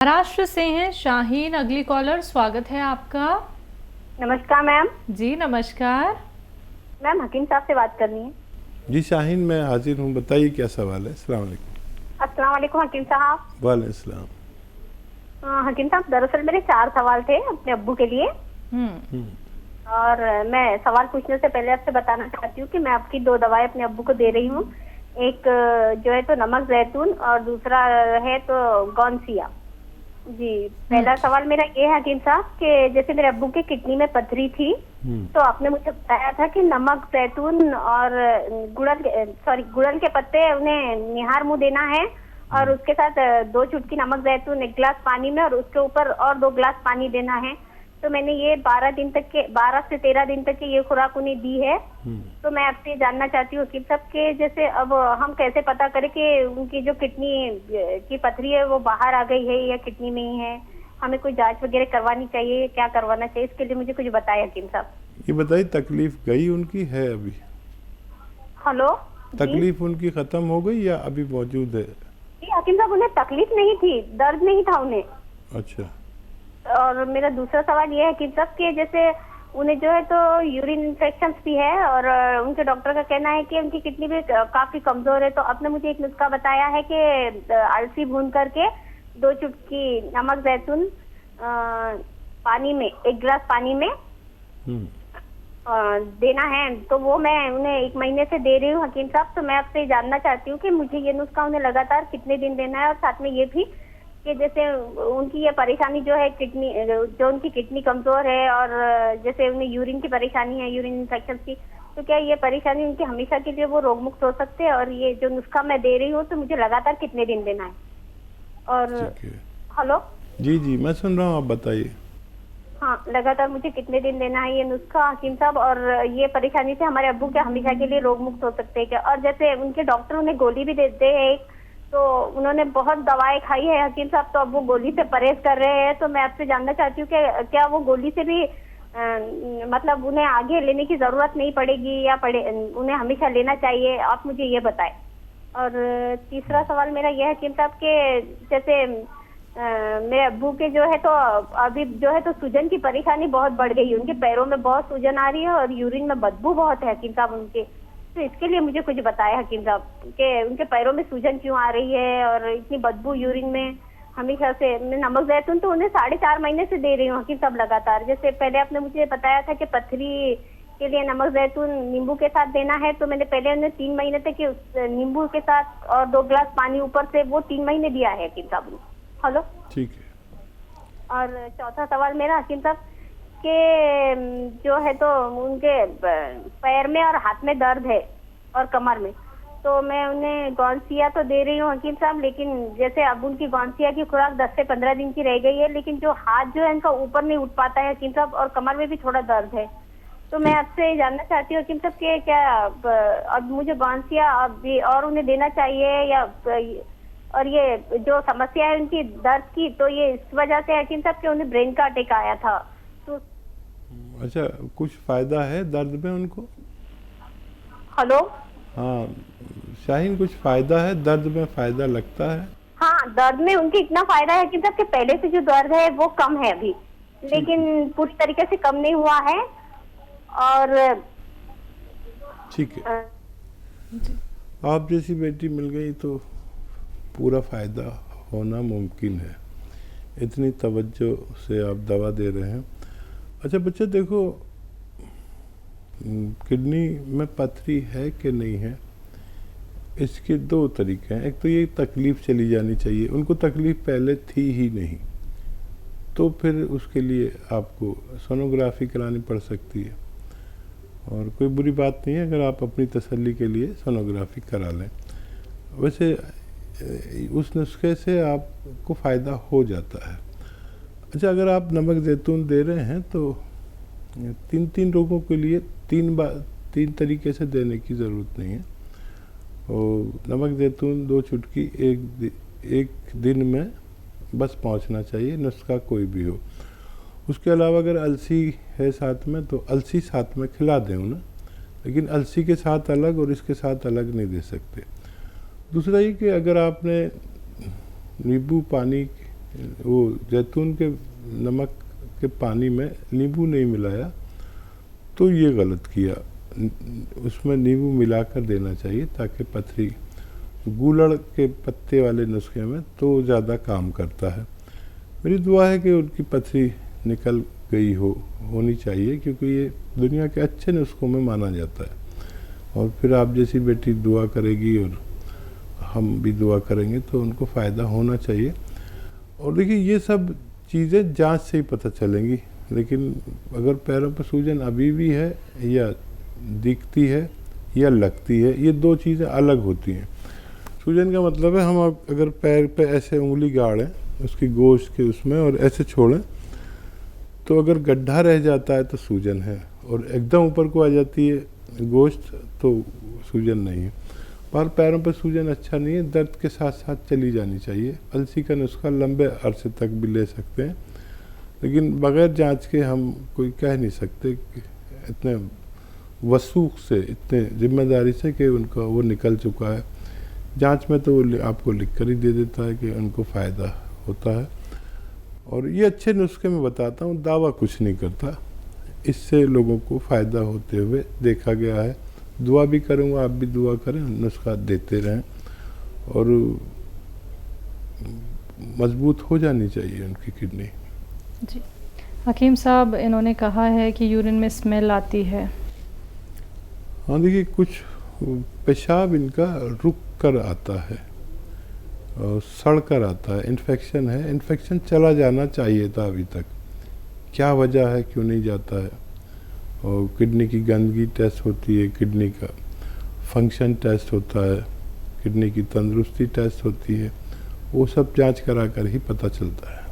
महाराष्ट्र से हैं शाहीन, अगली कॉलर। स्वागत है आपका। नमस्कार मैम। जी नमस्कार। मैम हकीम साहब से बात करनी है। जी शाहीन, मैं हाजिर हूँ, बताइए क्या सवाल है। अस्सलाम वालेकुम। अस्सलाम वालेकुम हकीम साहब। वालेकुम सलाम। हकीम साहब, दरअसल मेरे 4 सवाल थे अपने अब्बू के लिए। और मैं सवाल पूछने से पहले आपसे बताना चाहती हूँ कि मैं आपकी 2 दवाएं अपने अब्बू को दे रही हूँ। एक जो है तो नमक जैतून और दूसरा है तो गौनसिया। जी, पहला सवाल मेरा ये है हकीम साहब कि जैसे मेरे अब्बू के किडनी में पथरी थी, तो आपने मुझे बताया था कि नमक जैतून और गुड़हल के पत्ते उन्हें निहार मुंह देना है और उसके साथ 2 चुटकी नमक जैतून 1 गिलास पानी में और उसके ऊपर और 2 गिलास पानी देना है। तो मैंने ये 12 से 13 दिन तक की ये खुराक उन्हें दी है। तो मैं आपसे जानना चाहती हूँ कि सब के जैसे अब हम कैसे पता करें कि उनकी जो किडनी की पथरी है वो बाहर आ गई है या किडनी में ही है। हमें कोई जांच वगैरह करवानी चाहिए, क्या करवाना चाहिए, इसके लिए मुझे कुछ बताएं हकीम साहब। ये बताइए, तकलीफ गई उनकी है अभी? हेलो, तकलीफ उनकी खत्म हो गई या अभी मौजूद है? जी हकीम साहब, उन्हें तकलीफ नहीं थी, दर्द नहीं था उन्हें। अच्छा। और मेरा दूसरा सवाल ये है कि सब के जैसे उन्हें जो है तो यूरिन इन्फेक्शन भी है और उनके डॉक्टर का कहना है कि उनकी किडनी भी काफी कमजोर है। तो आपने मुझे एक नुस्खा बताया है कि अलसी भून करके 2 चुटकी नमक जैतून पानी में 1 गिलास पानी में देना है। तो वो मैं उन्हें 1 महीने से दे रही हूँ हकीम साहब। तो मैं आपसे जानना चाहती हूँ कि मुझे ये नुस्खा उन्हें लगातार कितने दिन देना है और साथ में ये भी कि जैसे उनकी ये परेशानी जो है किडनी, जो उनकी किडनी कमजोर है और जैसे उन्हें यूरिन की परेशानी है, यूरिन इन्फेक्शन की, तो क्या ये परेशानी उनकी हमेशा के लिए वो रोग मुक्त हो सकते हैं? और ये जो नुस्खा मैं दे रही हूँ तो मुझे लगातार कितने दिन देना है? और हेलो जी जी, मैं सुन रहा हूँ, आप बताइए। हाँ, लगातार मुझे कितने दिन देना है ये नुस्खा हकीम साहब? और ये परेशानी से हमारे अब्बू क्या हमेशा के लिए रोग मुक्त हो सकते हैं क्या? और जैसे उनके डॉक्टर उन्हें गोली भी देते हैं, तो उन्होंने बहुत दवाएं खाई है हकीम साहब, तो अब वो गोली से परहेज कर रहे हैं। तो मैं आपसे जानना चाहती हूँ कि क्या वो गोली से भी मतलब उन्हें आगे लेने की जरूरत नहीं पड़ेगी या उन्हें हमेशा लेना चाहिए? आप मुझे ये बताएं। और तीसरा सवाल मेरा यह है हकीम साहब के जैसे मेरे अब्बू के जो है तो अभी जो है तो सूजन की परेशानी बहुत बढ़ गई है। उनके पैरों में बहुत सूजन आ रही है और यूरिन में बदबू बहुत है हकीम साहब उनके। तो इसके लिए मुझे कुछ बताया हकीम साहब कि उनके पैरों में सूजन क्यों आ रही है और इतनी बदबू यूरिन में हमेशा से। मैं नमक जैतून तो उन्हें 4.5 महीने से दे रही हूँ हकीम साहब लगातार। जैसे पहले आपने मुझे बताया था कि पथरी के लिए नमक जैतून नींबू के साथ देना है, तो मैंने पहले उन्हें 3 महीने तक नींबू के साथ और 2 गिलास पानी ऊपर से वो 3 महीने दिया है हकीम साहब ने। हेलो, ठीक है। और चौथा सवाल मेरा हकीम साहब के जो है तो उनके पैर में और हाथ में दर्द है और कमर में, तो मैं उन्हें गौनसिया तो दे रही हूँ हकीम साहब, लेकिन जैसे अब उनकी गौनसिया की खुराक 10 से 15 दिन की रह गई है, लेकिन जो हाथ जो है उनका ऊपर नहीं उठ पाता है हकीम साहब और कमर में भी थोड़ा दर्द है। तो मैं आपसे जानना चाहती हूँ हकीम साहब कि क्या अब मुझे गौनसिया अभी और उन्हें देना चाहिए या और ये जो समस्या है उनकी दर्द की, तो ये इस वजह से हकीम साहब कि उन्हें ब्रेन का अटैक आया था। तो अच्छा, कुछ फायदा है दर्द में उनको? हेलो, हाँ शाहीन, कुछ फायदा है दर्द में? फायदा लगता है? हाँ, दर्द में उनके इतना फायदा है कि जब कि पहले से जो दर्द है वो कम है अभी, लेकिन पूरी तरीके से कम नहीं हुआ है। और ठीक है, आप जैसी बेटी मिल गई तो पूरा फायदा होना मुमकिन है। इतनी तवज्जो से आप दवा दे रहे हैं। अच्छा बच्चे, देखो किडनी में पथरी है कि नहीं है, इसके 2 तरीके हैं। एक तो ये तकलीफ़ चली जानी चाहिए, उनको तकलीफ़ पहले थी ही नहीं, तो फिर उसके लिए आपको सोनोग्राफी करानी पड़ सकती है। और कोई बुरी बात नहीं है अगर आप अपनी तसल्ली के लिए सोनोग्राफी करा लें। वैसे उस नुस्खे से आपको फ़ायदा हो जाता है। अच्छा, अगर आप नमक जैतून दे रहे हैं तो 3 रोगों के लिए 3 तरीके से देने की ज़रूरत नहीं है। और नमक जैतून 2 चुटकी एक दिन में बस पहुंचना चाहिए, नुस्खा कोई भी हो। उसके अलावा अगर अलसी है साथ में तो अलसी साथ में खिला दें उन्हें, लेकिन अलसी के साथ अलग और इसके साथ अलग नहीं दे सकते। दूसरा ये कि अगर आपने नींबू पानी वो जैतून के नमक के पानी में नींबू नहीं मिलाया तो ये गलत किया। उसमें नींबू मिलाकर देना चाहिए ताकि पथरी गूलड़ के पत्ते वाले नुस्खे में तो ज़्यादा काम करता है। मेरी दुआ है कि उनकी पथरी निकल गई होनी चाहिए, क्योंकि ये दुनिया के अच्छे नुस्खों में माना जाता है। और फिर आप जैसी बेटी दुआ करेगी और हम भी दुआ करेंगे तो उनको फ़ायदा होना चाहिए। और देखिए ये सब चीज़ें जांच से ही पता चलेंगी, लेकिन अगर पैरों पर सूजन अभी भी है या दिखती है या लगती है, ये दो चीज़ें अलग होती हैं। सूजन का मतलब है हम अगर पैर पे ऐसे उंगली गाड़ें उसकी गोश्त के उसमें और ऐसे छोड़ें तो अगर गड्ढा रह जाता है तो सूजन है, और एकदम ऊपर को आ जाती है गोश्त तो सूजन नहीं है। पर पैरों पर सूजन अच्छा नहीं है, दर्द के साथ साथ चली जानी चाहिए। अलसी का नुस्खा लंबे अरसे तक भी ले सकते हैं, लेकिन बगैर जांच के हम कोई कह नहीं सकते कि इतने वसूख से, इतने जिम्मेदारी से कि उनका वो निकल चुका है। जांच में तो वो आपको लिख कर ही दे देता है कि उनको फ़ायदा होता है। और ये अच्छे नुस्खे मैं बताता हूँ, दावा कुछ नहीं करता, इससे लोगों को फ़ायदा होते हुए देखा गया है। दुआ भी करूँगा, आप भी दुआ करें, नुस्खा देते रहें और मजबूत हो जानी चाहिए उनकी किडनी। जी हकीम साहब, इन्होंने कहा है कि यूरिन में स्मेल आती है। हाँ देखिए, कुछ पेशाब इनका रुक कर आता है और सड़ कर आता है, इन्फेक्शन है, इन्फेक्शन चला जाना चाहिए था अभी तक, क्या वजह है, क्यों नहीं जाता है। और किडनी की गंदगी टेस्ट होती है, किडनी का फंक्शन टेस्ट होता है, किडनी की तंदुरुस्ती टेस्ट होती है, वो सब जांच करा कर ही पता चलता है।